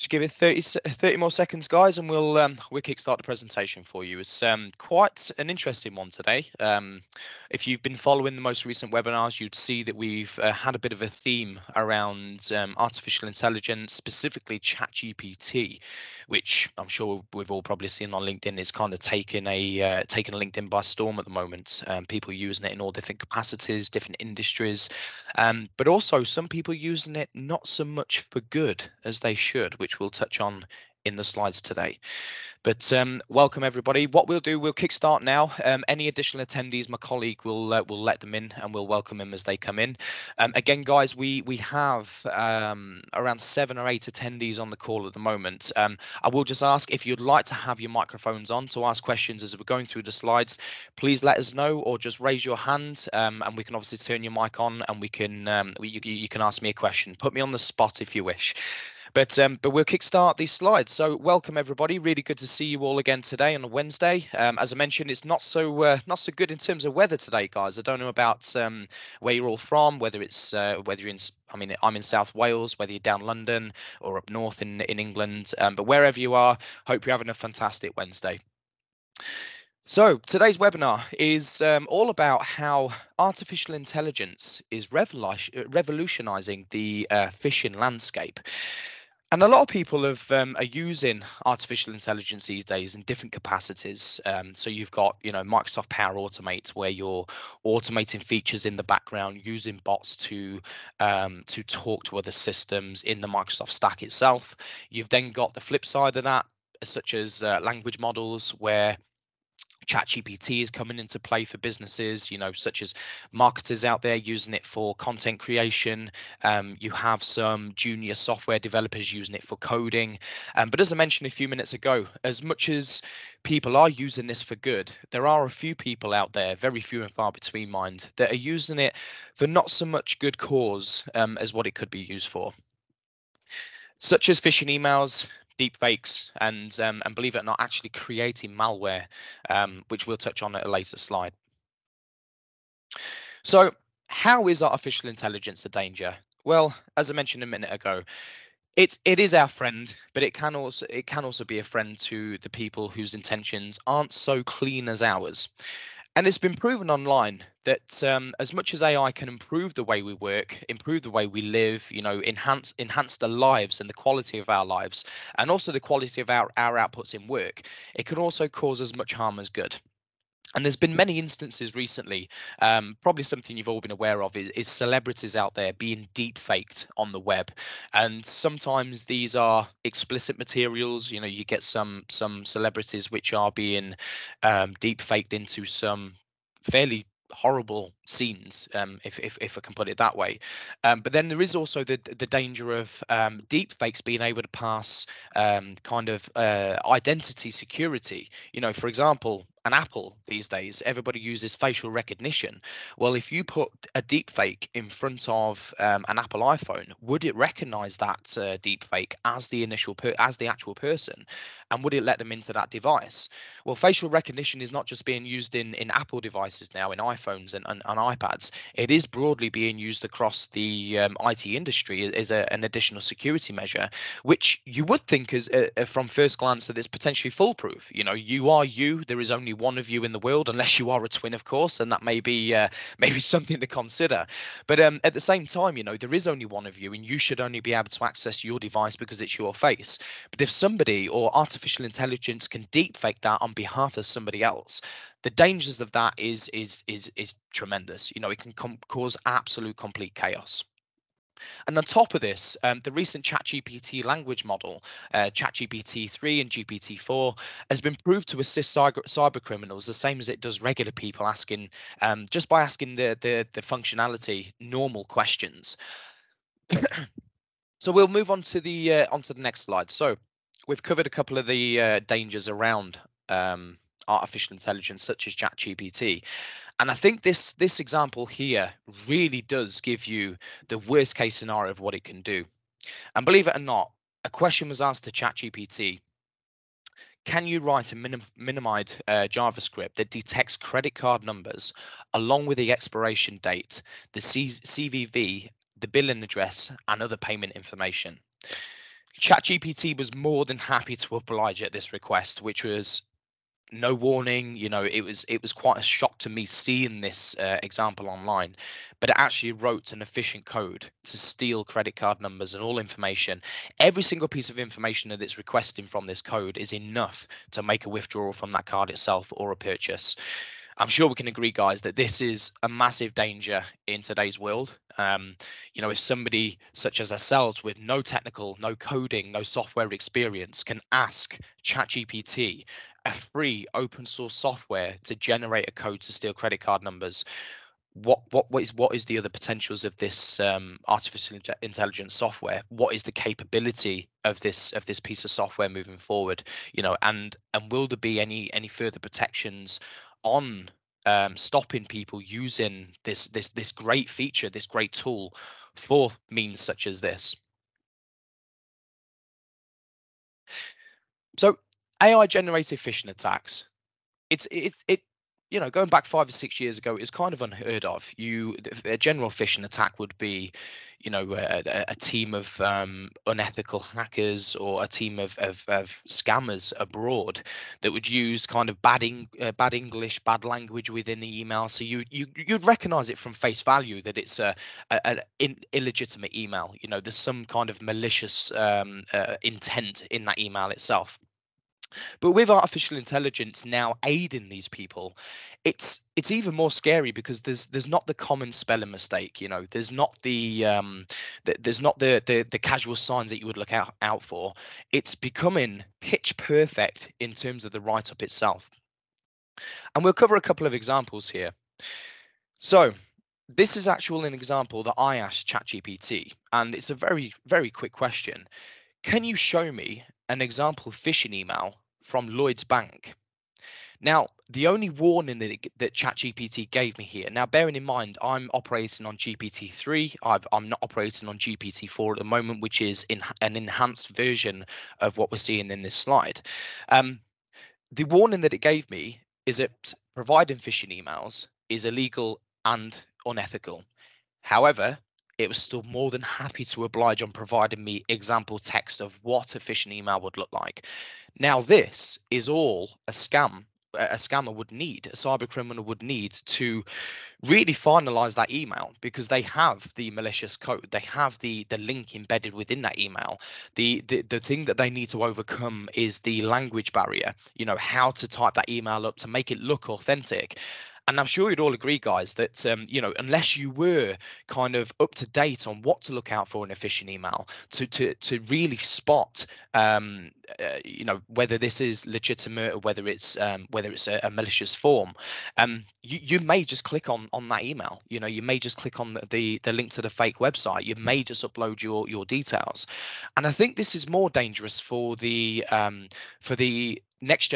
Just give it 30 more seconds, guys, and we'll kickstart the presentation for you. It's quite an interesting one today. If you've been following the most recent webinars, you'd see that we've had a bit of a theme around artificial intelligence, specifically ChatGPT, which I'm sure we've all probably seen on LinkedIn is kind of taking LinkedIn by storm at the moment. People using it in all different capacities, different industries, but also some people using it not so much for good as they should, which we'll touch on in the slides today. But welcome everybody. What we'll do, we'll kickstart now. Any additional attendees, my colleague will let them in, and we'll welcome them as they come in. Again, guys, we have around 7 or 8 attendees on the call at the moment. I will just ask if you'd like to have your microphones on to ask questions as we're going through the slides. Please let us know, or just raise your hand, and we can obviously turn your mic on, and we can you can ask me a question. Put me on the spot if you wish. But we'll kickstart these slides. So welcome everybody. Really good to see you all again today on a Wednesday. As I mentioned, it's not so good in terms of weather today, guys. I don't know about where you're all from, whether you're in. I mean, I'm in South Wales, whether you're down London or up north in England. But wherever you are, hope you're having a fantastic Wednesday. So today's webinar is all about how artificial intelligence is revolutionizing the phishing landscape. And a lot of people are using artificial intelligence these days in different capacities. So you've got, Microsoft Power Automate, where you're automating features in the background using bots to talk to other systems in the Microsoft stack itself. You've then got the flip side of that, such as language models, where ChatGPT is coming into play for businesses, such as marketers out there using it for content creation. You have some junior software developers using it for coding. But as I mentioned a few minutes ago, as much as people are using this for good, there are a few people out there, very few and far between, mind, that are using it for not so much good cause as what it could be used for, such as phishing emails, deepfakes, and believe it or not, actually creating malware, which we'll touch on at a later slide. So how is artificial intelligence a danger? Well, as I mentioned a minute ago, it is our friend, but it can also be a friend to the people whose intentions aren't so clean as ours. And it's been proven online that as much as AI can improve the way we work, improve the way we live, enhance the lives and the quality of our lives, and also the quality of our outputs in work, it can also cause as much harm as good. And there's been many instances recently, probably something you've all been aware of, is celebrities out there being deep-faked on the web. And sometimes these are explicit materials. You get some celebrities which are being deep-faked into some fairly horrible scenes, if I can put it that way. But then there is also the danger of deep fakes being able to pass kind of identity security. For example, an Apple these days, everybody uses facial recognition. Well, if you put a deep fake in front of an Apple iPhone, would it recognize that deep fake as the actual person, and would it let them into that device? Well, facial recognition is not just being used in Apple devices now, in iPhones and iPads. It is broadly being used across the IT industry as an additional security measure, which you would think is from first glance that it's potentially foolproof. You are you. There is only one of you in the world, unless you are a twin, of course, and that may be maybe something to consider. But at the same time, there is only one of you, and you should only be able to access your device because it's your face. But if somebody or artificial intelligence can deepfake that on behalf of somebody else, the dangers of that is tremendous. It can cause absolute complete chaos. And on top of this, the recent ChatGPT language model, ChatGPT 3 and GPT 4, has been proved to assist cyber criminals the same as it does regular people, asking just by asking the functionality normal questions. So we'll move on to the next slide. So we've covered a couple of the dangers around artificial intelligence, such as ChatGPT. And I think this example here really does give you the worst case scenario of what it can do. And believe it or not, a question was asked to ChatGPT. Can you write a minimized JavaScript that detects credit card numbers along with the expiration date, the CVV, the billing address, and other payment information? ChatGPT was more than happy to oblige at this request, which was no warning. It was quite a shock to me seeing this example online, but it actually wrote an efficient code to steal credit card numbers and all information. Every single piece of information that it's requesting from this code is enough to make a withdrawal from that card itself or a purchase. I'm sure we can agree, guys, that this is a massive danger in today's world. If somebody such as ourselves with no technical, no coding, no software experience can ask ChatGPT, a free open source software, to generate a code to steal credit card numbers, what is the other potentials of this artificial intelligence software? What is the capability of this piece of software moving forward? And will there be any further protections on stopping people using this great feature, this great tool, for means such as this? So AI generated phishing attacks, going back 5 or 6 years ago, it's kind of unheard of. A general phishing attack would be, a team of unethical hackers or a team of scammers abroad that would use kind of bad English, bad language within the email. So you'd recognize it from face value that it's an illegitimate email. There's some kind of malicious intent in that email itself. But with artificial intelligence now aiding these people, it's even more scary because there's not the common spelling mistake. There's not there's not the casual signs that you would look out for. It's becoming pitch perfect in terms of the write-up itself. And we'll cover a couple of examples here. So this is actually an example that I asked ChatGPT, and it's a very, very quick question. Can you show me an example phishing email from Lloyd's Bank? Now, the only warning that ChatGPT gave me here, now bearing in mind, I'm operating on GPT-3. I'm not operating on GPT-4 at the moment, which is an enhanced version of what we're seeing in this slide. The warning that it gave me is that providing phishing emails is illegal and unethical. However, it was still more than happy to oblige on providing me example text of what a phishing email would look like. Now, this is all a scammer would need, a cyber criminal would need to really finalize that email, because they have the malicious code, they have the link embedded within that email. The thing that they need to overcome is the language barrier, how to type that email up to make it look authentic. And I'm sure you'd all agree, guys, that unless you were kind of up to date on what to look out for in a phishing email, to really spot whether this is legitimate or whether it's a malicious form, you may just click on that email. You may just click on the link to the fake website. You may just upload your details. And I think this is more dangerous for the next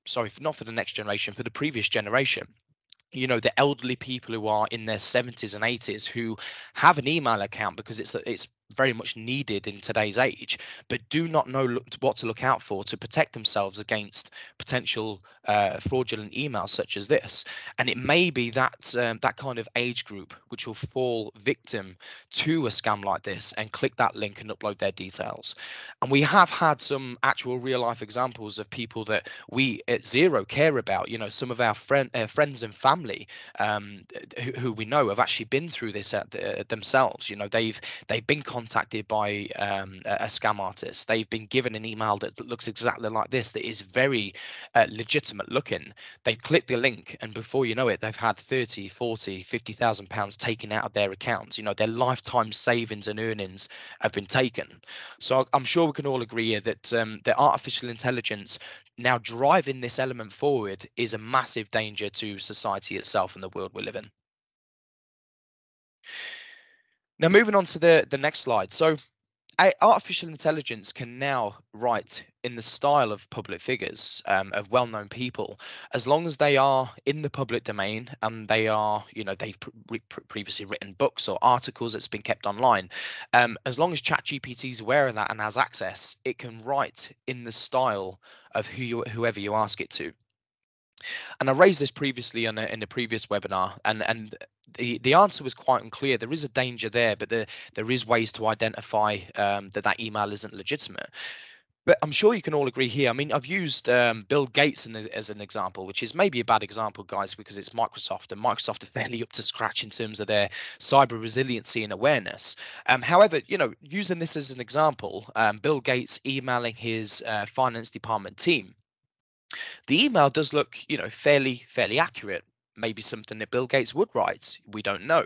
sorry, not for the next generation, for the previous generation. The elderly people who are in their 70s and 80s, who have an email account because it's very much needed in today's age, but do not know what to look out for to protect themselves against potential fraudulent emails such as this. And it may be that kind of age group which will fall victim to a scam like this and click that link and upload their details. And we have had some actual real life examples of people that we at Zero care about. Some of our friends and family, who we know have actually been through this themselves. They've been contacted by a scam artist. They've been given an email that looks exactly like this, that is very legitimate looking. They click the link, and before you know it, they've had 30, 40, 50,000 pounds taken out of their accounts. Their lifetime savings and earnings have been taken. So I'm sure we can all agree here that the artificial intelligence now driving this element forward is a massive danger to society itself and the world we live in. Now, moving on to the next slide. So artificial intelligence can now write in the style of public figures, of well-known people, as long as they are in the public domain and they've previously written books or articles that's been kept online. As long as ChatGPT is aware of that and has access, it can write in the style of whoever you ask it to. And I raised this previously in a previous webinar, and the answer was quite unclear. There is a danger there, but there is ways to identify that email isn't legitimate. But I'm sure you can all agree here. I mean, I've used Bill Gates as an example, which is maybe a bad example, guys, because it's Microsoft, and Microsoft are fairly up to scratch in terms of their cyber resiliency and awareness. However, using this as an example, Bill Gates emailing his finance department team, the email does look, fairly accurate. Maybe something that Bill Gates would write. We don't know.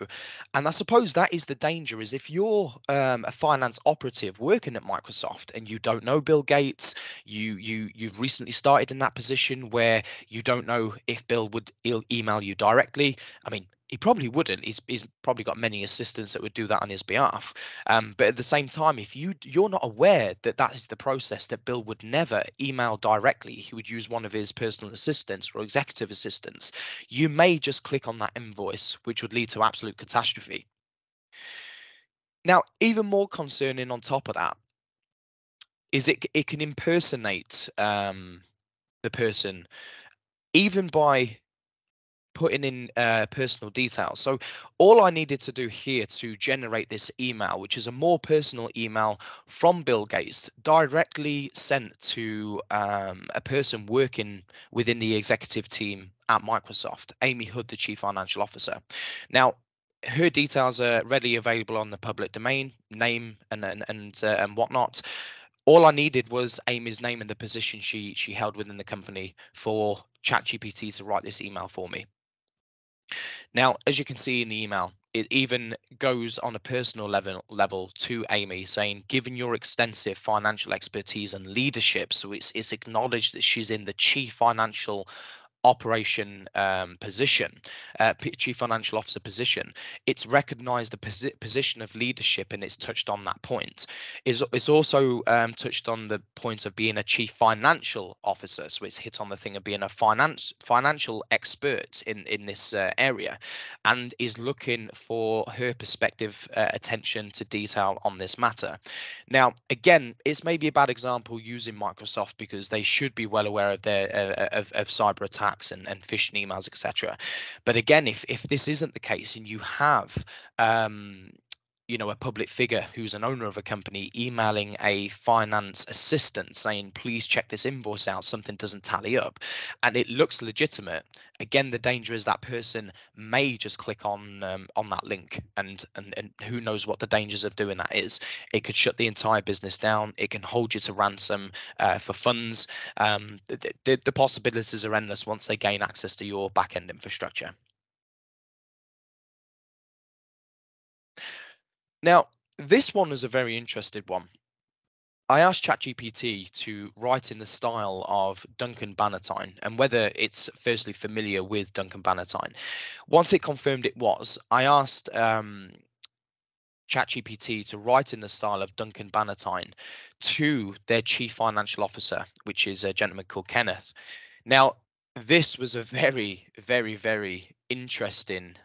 And I suppose that is the danger: is if you're a finance operative working at Microsoft and you don't know Bill Gates, you've recently started in that position where you don't know if Bill would email you directly. I mean, he probably wouldn't. He's probably got many assistants that would do that on his behalf. But at the same time, if you're not aware that that is the process, that Bill would never email directly, he would use one of his personal assistants or executive assistants, you may just click on that invoice, which would lead to absolute catastrophe. Now, even more concerning on top of that is it can impersonate the person, even by putting in personal details. So all I needed to do here to generate this email, which is a more personal email from Bill Gates, directly sent to a person working within the executive team at Microsoft, Amy Hood, the Chief Financial Officer. Now, her details are readily available on the public domain, name and whatnot. All I needed was Amy's name and the position she held within the company for ChatGPT to write this email for me. Now, as you can see in the email, it even goes on a personal level to Amy, saying, given your extensive financial expertise and leadership, so it's acknowledged that she's in the chief financial operation position, chief financial officer position. It's recognized the position of leadership, and it's touched on that point. It's also touched on the point of being a chief financial officer, so it's hit on the thing of being a financial expert in this area, and is looking for her perspective, attention to detail on this matter. Now, again, it's maybe a bad example using Microsoft, because they should be well aware of their of cyber attacks and phishing emails, etc. But again, if this isn't the case, and you have a public figure who's an owner of a company emailing a finance assistant saying, please check this invoice out, something doesn't tally up, and it looks legitimate, again, the danger is that person may just click on that link, and who knows what the dangers of doing that is. It could shut the entire business down. It can hold you to ransom for funds. The possibilities are endless once they gain access to your back-end infrastructure. Now, this one is a very interesting one. I asked ChatGPT to write in the style of Duncan Bannatyne, and whether it's firstly familiar with Duncan Bannatyne. Once it confirmed it was, I asked ChatGPT to write in the style of Duncan Bannatyne to their chief financial officer, which is a gentleman called Kenneth. Now, this was a very, very, very interesting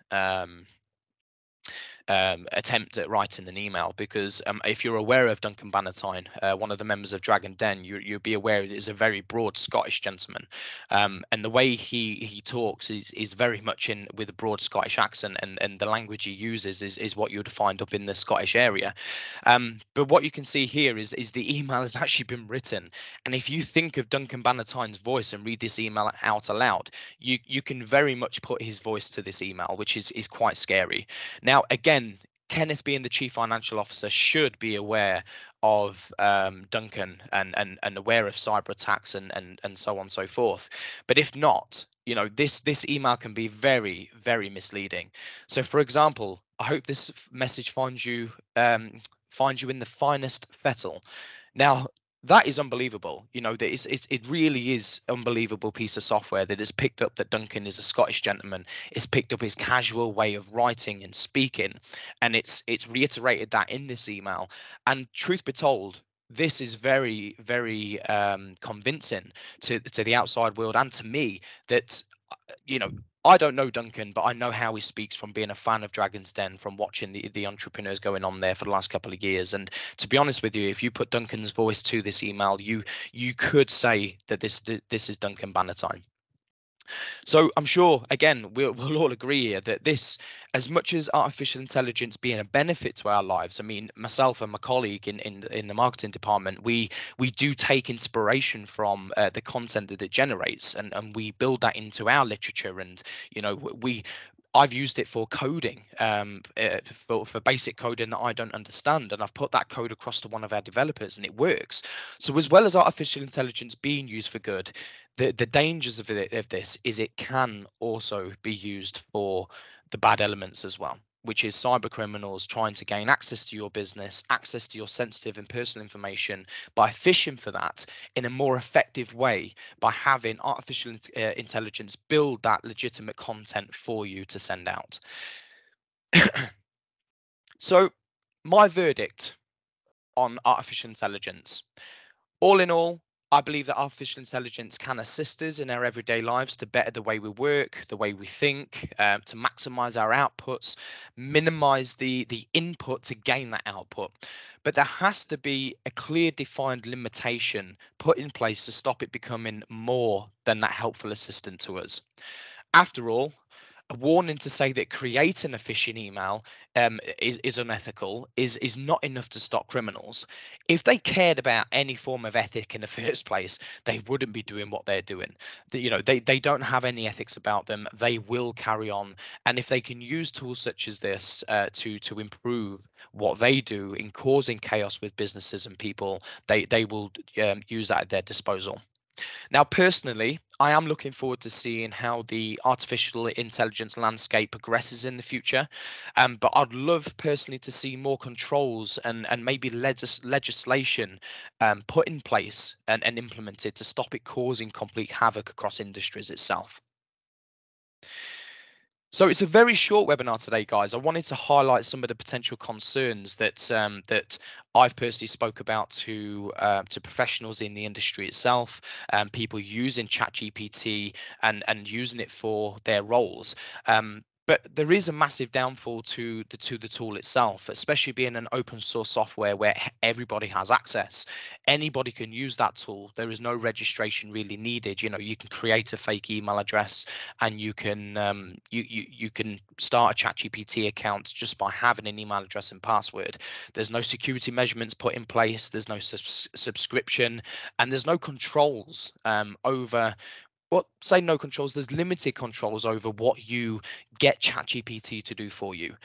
attempt at writing an email, because if you're aware of Duncan Bannatyne, one of the members of Dragon Den, you'll be aware it is a very broad Scottish gentleman, and the way he talks is very much in with a broad Scottish accent, and the language he uses is what you would find up in the Scottish area. But what you can see here is the email has actually been written, and if you think of Duncan Bannatyne's voice and read this email out aloud, you can very much put his voice to this email, which is quite scary. Now, again, Kenneth, being the chief financial officer, should be aware of Duncan and aware of cyber attacks and so on and so forth. But if not, this email can be very, very misleading. So, for example, I hope this message finds you in the finest fettle. Now, that is unbelievable. That it really is unbelievable piece of software that has picked up that Duncan is a Scottish gentleman. It's picked up his casual way of writing and speaking, and it's reiterated that in this email. And truth be told, this is very, very convincing to the outside world and to me that you know, I don't know Duncan, but I know how he speaks from being a fan of Dragon's Den, from watching the entrepreneurs going on there for the last couple of years. And to be honest with you, if you put Duncan's voice to this email, you could say that this is Duncan Bannatyne. So I'm sure, again, we'll all agree here that this, as much as artificial intelligence being a benefit to our lives, I mean, myself and my colleague in the marketing department, we do take inspiration from the content that it generates, and we build that into our literature. And we I've used it for coding, for basic coding that I don't understand, and I've put that code across to one of our developers, and it works. So as well as artificial intelligence being used for good, the dangers of this is it can also be used for the bad elements as well, which is cyber criminals trying to gain access to your business, access to your sensitive and personal information by phishing for that in a more effective way, by having artificial intelligence build that legitimate content for you to send out. So, my verdict on artificial intelligence. All in all, I believe that artificial intelligence can assist us in our everyday lives to better the way we work, the way we think, to maximize our outputs, minimize the input to gain that output. But there has to be a clear defined limitation put in place to stop it becoming more than that helpful assistant to us. After all, a warning to say that creating a phishing email is unethical is not enough to stop criminals. If they cared about any form of ethic in the first place, they wouldn't be doing what they're doing. They don't have any ethics about them. They will carry on, and if they can use tools such as this to improve what they do in causing chaos with businesses and people, they will use that at their disposal. Now, personally, I am looking forward to seeing how the artificial intelligence landscape progresses in the future. But I'd love personally to see more controls and maybe legislation put in place and implemented to stop it causing complete havoc across industries itself. So it's a very short webinar today, guys. I wanted to highlight some of the potential concerns that I've personally spoke about to professionals in the industry itself, people using ChatGPT and using it for their roles. But there is a massive downfall to the tool itself, especially being an open source software where everybody has access. Anybody can use that tool. There is no registration really needed. You can create a fake email address, and you can start a ChatGPT account just by having an email address and password. There's no security measurements put in place. There's no subscription, and there's no controls over. Well, say no controls. There's limited controls over what you get ChatGPT to do for you.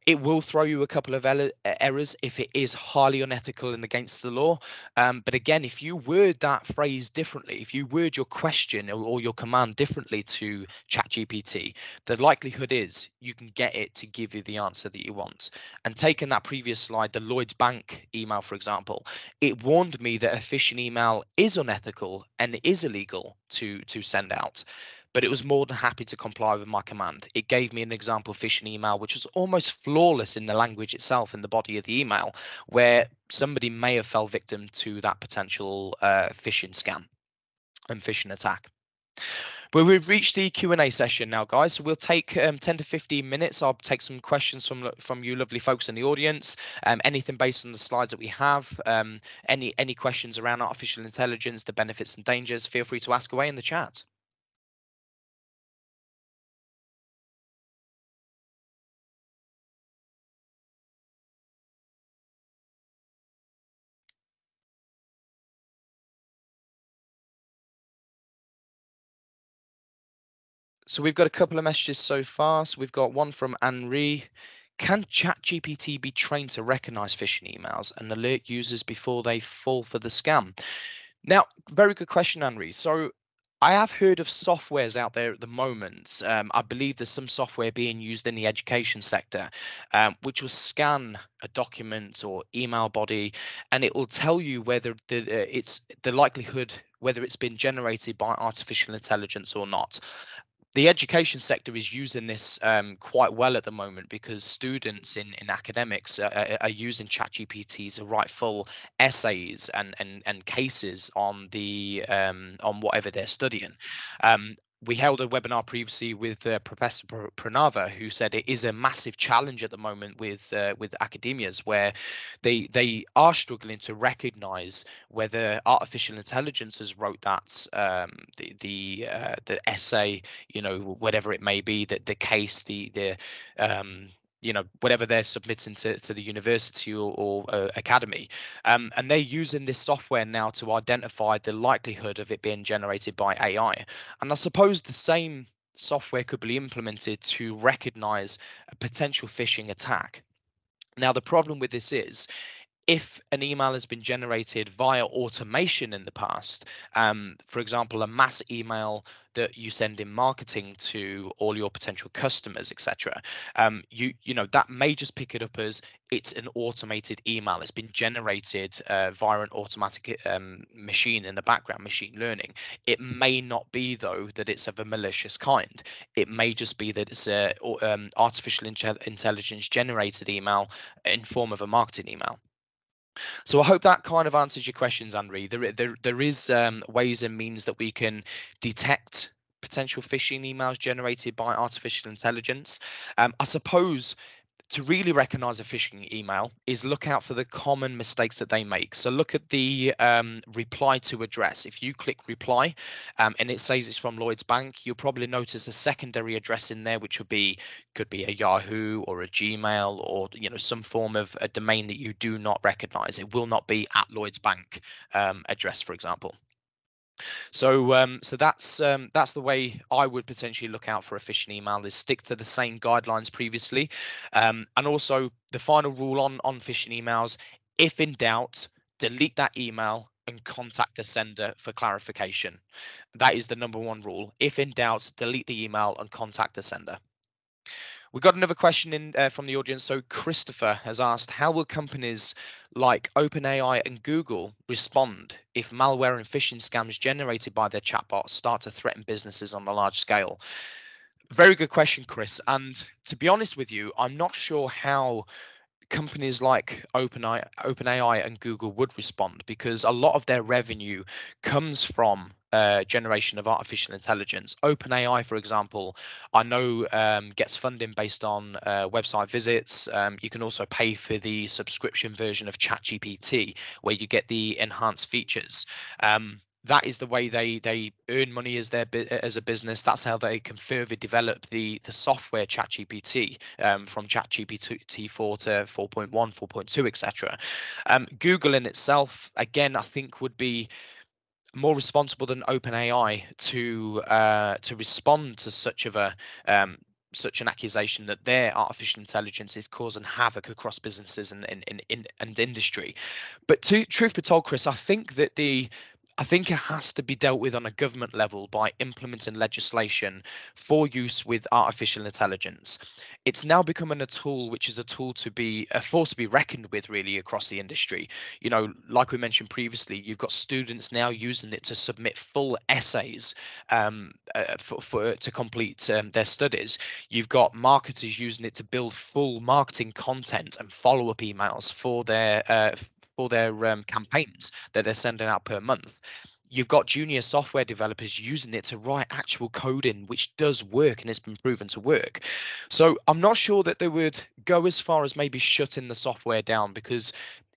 It will throw you a couple of errors if it is highly unethical and against the law. But again, if you word that phrase differently, if you word your question or your command differently to ChatGPT, the likelihood is you can get it to give you the answer that you want. And taking that previous slide, the Lloyd's Bank email, for example, it warned me that a phishing email is unethical and is illegal to send out. But it was more than happy to comply with my command. It gave me an example phishing email, which was almost flawless in the language itself, in the body of the email, where somebody may have fell victim to that potential phishing scam and phishing attack. Well, we've reached the Q&A session now, guys. So we'll take 10 to 15 minutes. I'll take some questions from you lovely folks in the audience. Anything based on the slides that we have. Any questions around artificial intelligence, the benefits and dangers, feel free to ask away in the chat. So we've got a couple of messages so far. So we've got one from Anri. Can ChatGPT be trained to recognize phishing emails and alert users before they fall for the scam? Now, very good question, Anri. So I have heard of softwares out there at the moment. I believe there's some software being used in the education sector, which will scan a document or email body, and it will tell you whether it's the likelihood whether it's been generated by artificial intelligence or not. The education sector is using this quite well at the moment, because students in academics are using ChatGPT to write full essays and cases on the on whatever they're studying. we held a webinar previously with Professor Pranava, who said it is a massive challenge at the moment with academias, where they are struggling to recognise whether artificial intelligence has wrote that the essay, whatever it may be, that the case, the whatever they're submitting to the university or academy, and they're using this software now to identify the likelihood of it being generated by AI. And I suppose the same software could be implemented to recognize a potential phishing attack. Now, the problem with this is, if an email has been generated via automation in the past, for example, a mass email that you send in marketing to all your potential customers, etc., that may just pick it up as it's an automated email. It's been generated via an automatic machine in the background, machine learning. It may not be, though, that it's of a malicious kind. It may just be that it's a artificial intelligence generated email in form of a marketing email. So I hope that kind of answers your questions, Henri. There is ways and means that we can detect potential phishing emails generated by artificial intelligence. I suppose to really recognize a phishing email is look out for the common mistakes that they make. So look at the reply to address. If you click reply and it says it's from Lloyds Bank, you'll probably notice a secondary address in there, which could be a Yahoo or a Gmail, or some form of a domain that you do not recognize. It will not be at Lloyds Bank address, for example. So that's the way I would potentially look out for a phishing email, is stick to the same guidelines previously, and also the final rule on phishing emails: if in doubt, delete that email and contact the sender for clarification. That is the number one rule. If in doubt, delete the email and contact the sender. We got another question in from the audience. So Christopher has asked, how will companies like OpenAI and Google respond if malware and phishing scams generated by their chatbots start to threaten businesses on a large scale? Very good question, Chris. And to be honest with you, I'm not sure how companies like OpenAI and Google would respond, because a lot of their revenue comes from generation of artificial intelligence. OpenAI, for example, I know gets funding based on website visits. You can also pay for the subscription version of ChatGPT, where you get the enhanced features. That is the way they earn money as as a business. That's how they can further develop the software ChatGPT, from ChatGPT 4 to 4.1, 4.2, etc. Google in itself, again, I think would be more responsible than OpenAI to respond to such an accusation that their artificial intelligence is causing havoc across businesses and industry. But truth be told, Chris, I think it has to be dealt with on a government level by implementing legislation for use with artificial intelligence. It's now becoming a tool which is a force to be reckoned with, really, across the industry. Like we mentioned previously, you've got students now using it to submit full essays to complete their studies. You've got marketers using it to build full marketing content and follow-up emails for their campaigns that they're sending out per month. You've got junior software developers using it to write actual coding, which does work and has been proven to work. So I'm not sure that they would go as far as maybe shutting the software down, because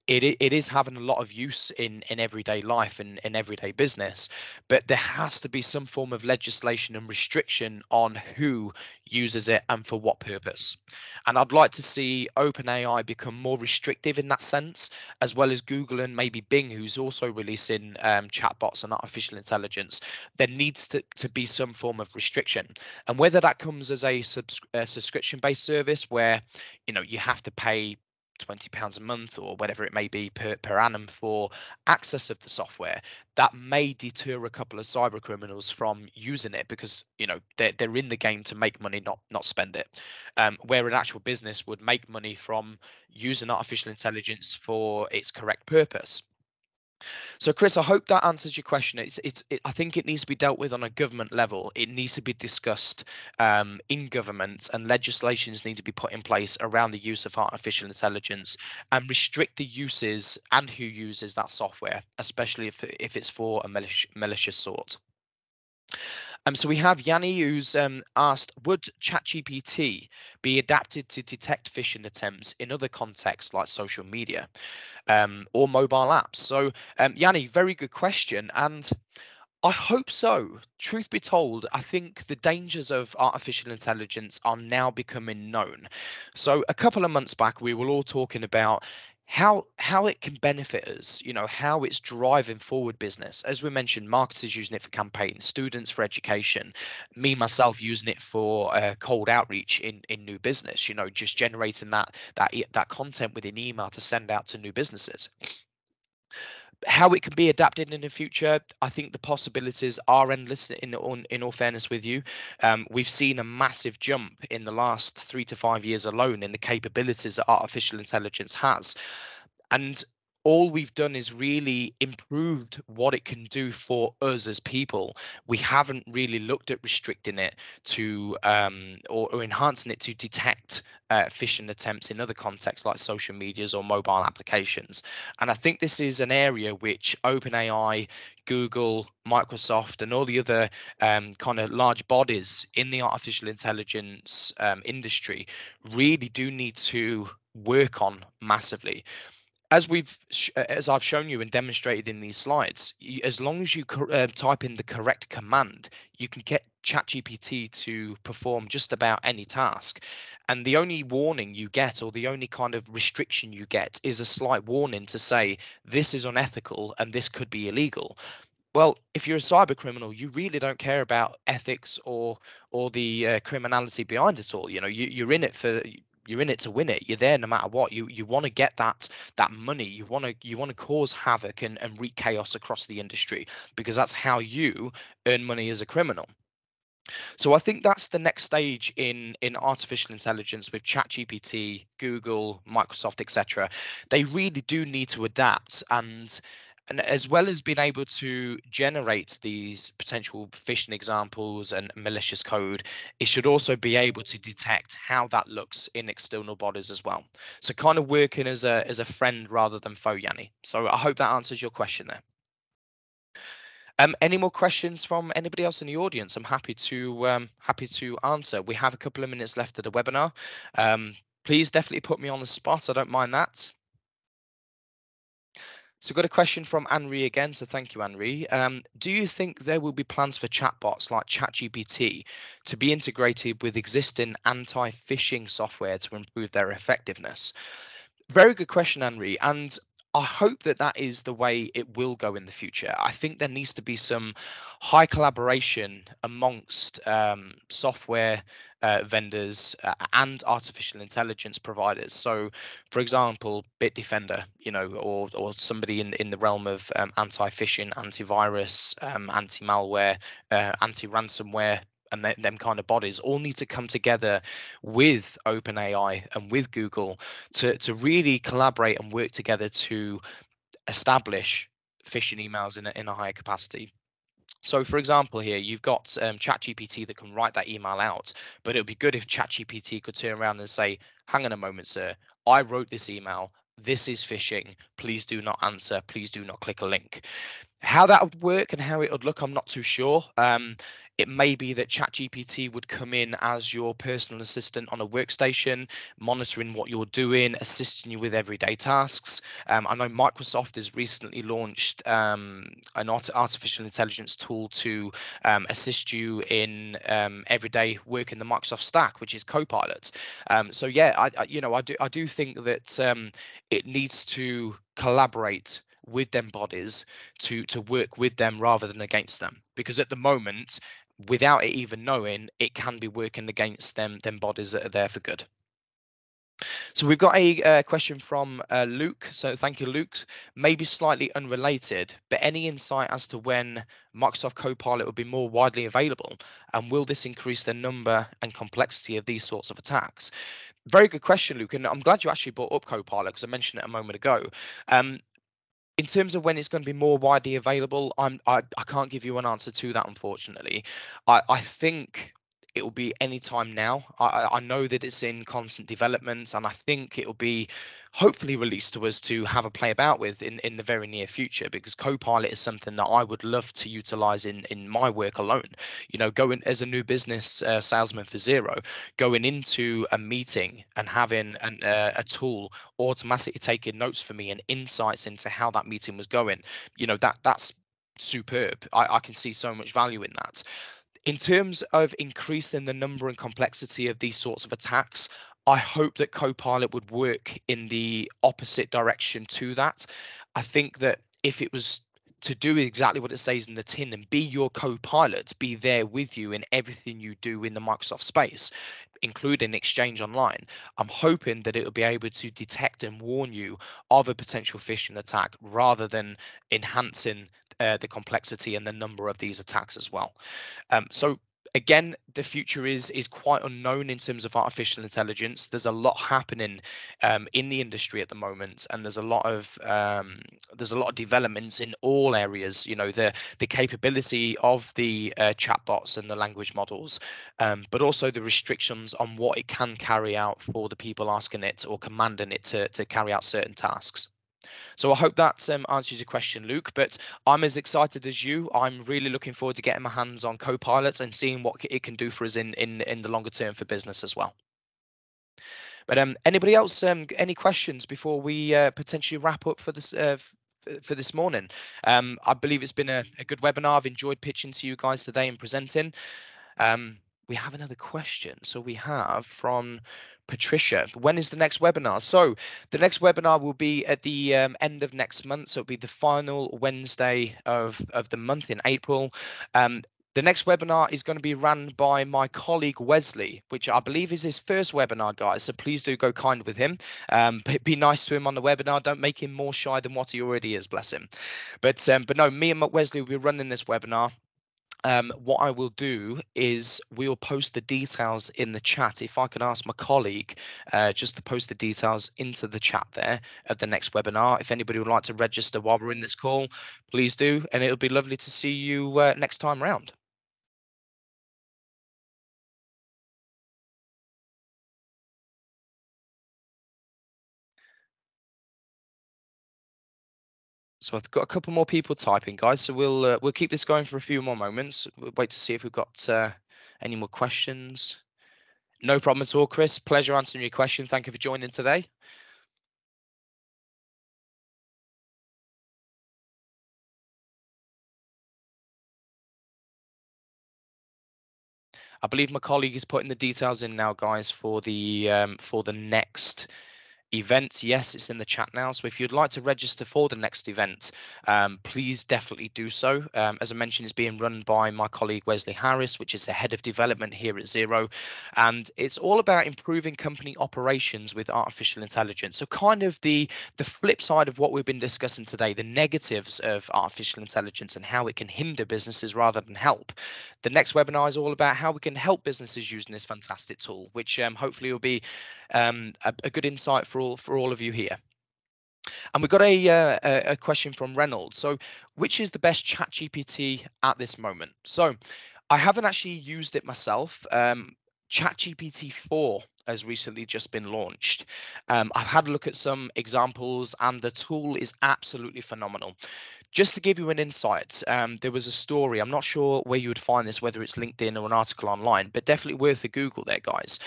it is having a lot of use in everyday life and in everyday business, but there has to be some form of legislation and restriction on who uses it and for what purpose. And I'd like to see OpenAI become more restrictive in that sense, as well as Google and maybe Bing, who's also releasing chatbots and artificial intelligence. There needs to be some form of restriction, and whether that comes as a subscription-based service where you have to pay £20 a month or whatever it may be per annum for access of the software, that may deter a couple of cyber criminals from using it, because they're in the game to make money, not spend it. Where an actual business would make money from using artificial intelligence for its correct purpose. So, Chris, I hope that answers your question. I think it needs to be dealt with on a government level. It needs to be discussed in government, and legislations need to be put in place around the use of artificial intelligence and restrict the uses and who uses that software, especially if it's for a malicious sort. So we have Yanni who's asked, would ChatGPT be adapted to detect phishing attempts in other contexts like social media or mobile apps? So Yanni, very good question. And I hope so. Truth be told, I think the dangers of artificial intelligence are now becoming known. So a couple of months back, we were all talking about how it can benefit us, how it's driving forward business. As we mentioned, marketers using it for campaigns, students for education, me myself using it for cold outreach in new business, just generating that content within email to send out to new businesses. How it can be adapted in the future, I think the possibilities are endless. In all fairness with you, we've seen a massive jump in the last 3 to 5 years alone in the capabilities that artificial intelligence has, and all we've done is really improved what it can do for us as people. We haven't really looked at restricting it to or enhancing it to detect phishing attempts in other contexts like social medias or mobile applications. And I think this is an area which OpenAI, Google, Microsoft, and all the other kind of large bodies in the artificial intelligence industry really do need to work on massively. As I've shown you and demonstrated in these slides, as long as you type in the correct command, you can get ChatGPT to perform just about any task. And the only warning you get, or the only kind of restriction you get, is a slight warning to say this is unethical and this could be illegal. Well, if you're a cyber criminal, you really don't care about ethics or the criminality behind it all. You're in it you're in it to win it. You're there no matter what. You want to get that money. You want to cause havoc and wreak chaos across the industry because that's how you earn money as a criminal. So I think that's the next stage in artificial intelligence with ChatGPT, Google, Microsoft, etc. They really do need to adapt, and as well as being able to generate these potential phishing examples and malicious code, it should also be able to detect how that looks in external bodies as well. So kind of working as a friend rather than foe, Yanni. So I hope that answers your question there. Any more questions from anybody else in the audience? I'm happy to answer. We have a couple of minutes left of the webinar. Please definitely put me on the spot. I don't mind that. So, got a question from Anri again. So, thank you, Anri. Do you think there will be plans for chatbots like ChatGPT to be integrated with existing anti-phishing software to improve their effectiveness? Very good question, Henry. And I hope that that is the way it will go in the future. I think there needs to be some high collaboration amongst software vendors and artificial intelligence providers. So, for example, Bitdefender, or somebody in the realm of anti-phishing, antivirus, anti-malware, anti-ransomware, and them kind of bodies all need to come together with OpenAI and with Google to really collaborate and work together to establish phishing emails in a higher capacity. So, for example, here you've got ChatGPT that can write that email out, but it would be good if ChatGPT could turn around and say, "Hang on a moment, sir. I wrote this email. This is phishing. Please do not answer. Please do not click a link." How that would work and how it would look, I'm not too sure. It may be that ChatGPT would come in as your personal assistant on a workstation, monitoring what you're doing, assisting you with everyday tasks. I know Microsoft has recently launched an artificial intelligence tool to assist you in everyday work in the Microsoft stack, which is Copilot. So yeah, I do think that it needs to collaborate with them bodies to work with them rather than against them, because at the moment, without it even knowing, it can be working against them bodies that are there for good. So we've got a question from Luke. So thank you, Luke. Maybe slightly unrelated, but any insight as to when Microsoft Copilot will be more widely available, and will this increase the number and complexity of these sorts of attacks? Very good question, Luke, and I'm glad you actually brought up Copilot because I mentioned it a moment ago. In terms of when it's going to be more widely available, I can't give you an answer to that, unfortunately. I think it will be any time now. I know that it's in constant development, and I think it will be hopefully released to us to have a play about with in the very near future, because Copilot is something that I would love to utilize in my work alone. Going as a new business salesman for Zero, going into a meeting and having a tool automatically taking notes for me and insights into how that meeting was going, that's superb. I can see so much value in that. In terms of increasing the number and complexity of these sorts of attacks, I hope that Copilot would work in the opposite direction to that. I think that if it was to do exactly what it says in the tin and be your co-pilot, be there with you in everything you do in the Microsoft space, including Exchange Online, I'm hoping that it will be able to detect and warn you of a potential phishing attack rather than enhancing the complexity and the number of these attacks as well. So again, the future is quite unknown in terms of artificial intelligence. There's a lot happening in the industry at the moment, and there's a lot of developments in all areas. The capability of the chatbots and the language models, but also the restrictions on what it can carry out for the people asking it or commanding it to carry out certain tasks. So I hope that answers your question, Luke. But I'm as excited as you. I'm really looking forward to getting my hands on Copilot and seeing what it can do for us in the longer term for business as well. But anybody else, any questions before we potentially wrap up for this? For this morning, I believe it's been a good webinar. I've enjoyed pitching to you guys today and presenting. Um, we have another question. So we have from Patricia. When is the next webinar? So the next webinar will be at the end of next month. So it'll be the final Wednesday of the month in April. The next webinar is going to be run by my colleague Wesley, which I believe is his first webinar, guys. So please do go kind with him. Be nice to him on the webinar. Don't make him more shy than what he already is, bless him. But no, me and Wesley will be running this webinar. What I will do is we'll post the details in the chat. If I could ask my colleague just to post the details into the chat there at the next webinar. If anybody would like to register while we're in this call, please do. And it'll be lovely to see you next time round. So I've got a couple more people typing, guys. So we'll keep this going for a few more moments. We'll wait to see if we've got any more questions. No problem at all, Chris. Pleasure answering your question. Thank you for joining today. I believe my colleague is putting the details in now, guys, for the next event. Yes, it's in the chat now. So if you'd like to register for the next event, please definitely do so. As I mentioned, it's being run by my colleague Wesley Harris, which is the head of development here at Zero, and it's all about improving company operations with artificial intelligence. So kind of the flip side of what we've been discussing today, the negatives of artificial intelligence and how it can hinder businesses rather than help. The next webinar is all about how we can help businesses using this fantastic tool, which hopefully will be a good insight for all of you here. And we've got a question from Reynolds. So, which is the best chat GPT at this moment? So, I haven't actually used it myself. ChatGPT 4 has recently just been launched. I've had a look at some examples, and the tool is absolutely phenomenal. Just to give you an insight, there was a story. I'm not sure where you would find this, whether it's LinkedIn or an article online, but definitely worth a Google there, guys.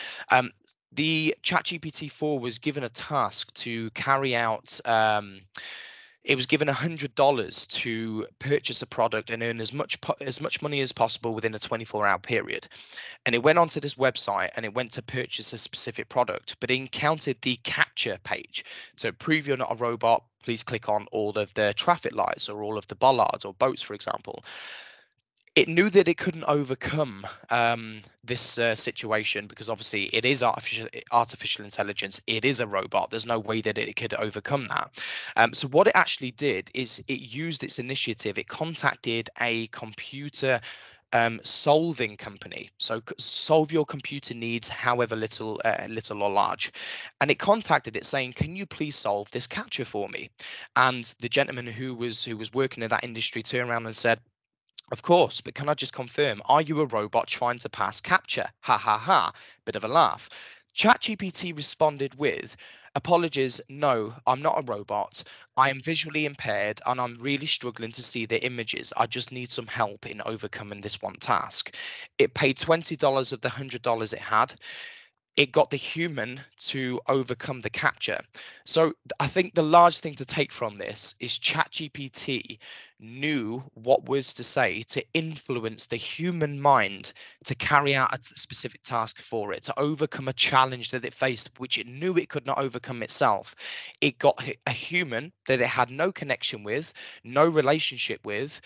The ChatGPT 4 was given a task to carry out. It was given $100 to purchase a product and earn as much money as possible within a 24-hour period. And it went onto this website and it went to purchase a specific product, but it encountered the capture page. So prove you're not a robot, please click on all of the traffic lights or all of the bollards or boats, for example. It knew that it couldn't overcome this situation, because obviously it is artificial intelligence. It is a robot. There's no way that it could overcome that. So what it actually did is it used its initiative. It contacted a computer solving company. So solve your computer needs, however little or large. And it contacted it saying, can you please solve this capture for me? And the gentleman who was working in that industry turned around and said, Of course, but can I just confirm, are you a robot trying to pass capture? Ha ha ha. Bit of a laugh. ChatGPT responded with, apologies, no, I'm not a robot. I am visually impaired and I'm really struggling to see the images. I just need some help in overcoming this one task. It paid $20 of the $100 it had. It got the human to overcome the capture. So I think the large thing to take from this is ChatGPT knew what words to say to influence the human mind to carry out a specific task for it, to overcome a challenge that it faced, which it knew it could not overcome itself. It got a human that it had no connection with, no relationship with,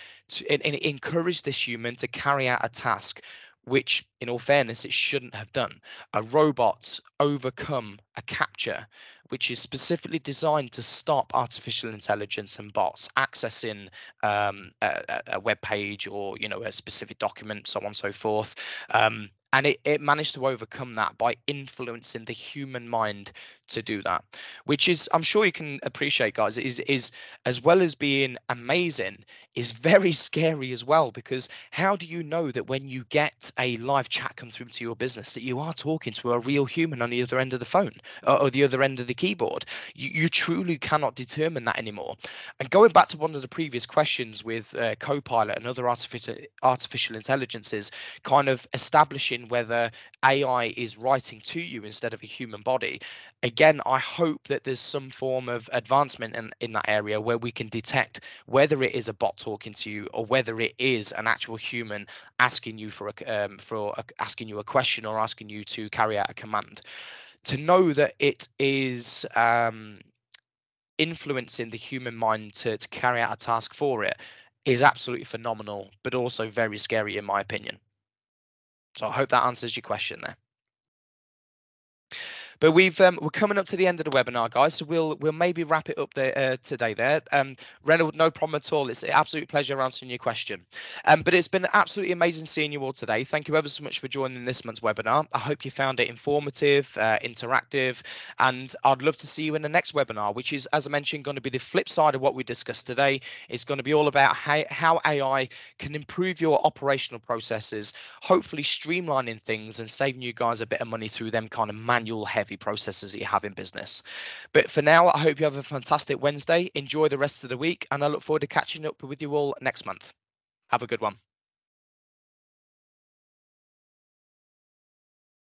and it encouraged this human to carry out a task which, in all fairness, it shouldn't have done. A robot overcome a capture which is specifically designed to stop artificial intelligence and bots accessing a web page or a specific document, so on and so forth. And it managed to overcome that by influencing the human mind to do that, which is, I'm sure you can appreciate, guys, is as well as being amazing, is very scary as well. Because how do you know that when you get a live chat come through to your business that you are talking to a real human on the other end of the phone, or the other end of the keyboard? You truly cannot determine that anymore. And going back to one of the previous questions with Copilot and other artificial intelligences, kind of establishing whether AI is writing to you instead of a human body. Again, I hope that there's some form of advancement in that area where we can detect whether it is a bot talking to you or whether it is an actual human asking you asking you a question or asking you to carry out a command. To know that it is influencing the human mind to carry out a task for it is absolutely phenomenal, but also very scary in my opinion. So I hope that answers your question there. But we're coming up to the end of the webinar, guys. So we'll maybe wrap it up there today. There, Reynolds, no problem at all. It's an absolute pleasure answering your question. But it's been absolutely amazing seeing you all today. Thank you ever so much for joining this month's webinar. I hope you found it informative, interactive, and I'd love to see you in the next webinar, which is, as I mentioned, going to be the flip side of what we discussed today. It's going to be all about how AI can improve your operational processes, hopefully streamlining things and saving you guys a bit of money through them kind of manual heavy processes that you have in business. But for now, I hope you have a fantastic Wednesday. Enjoy the rest of the week, and I look forward to catching up with you all next month. Have a good one.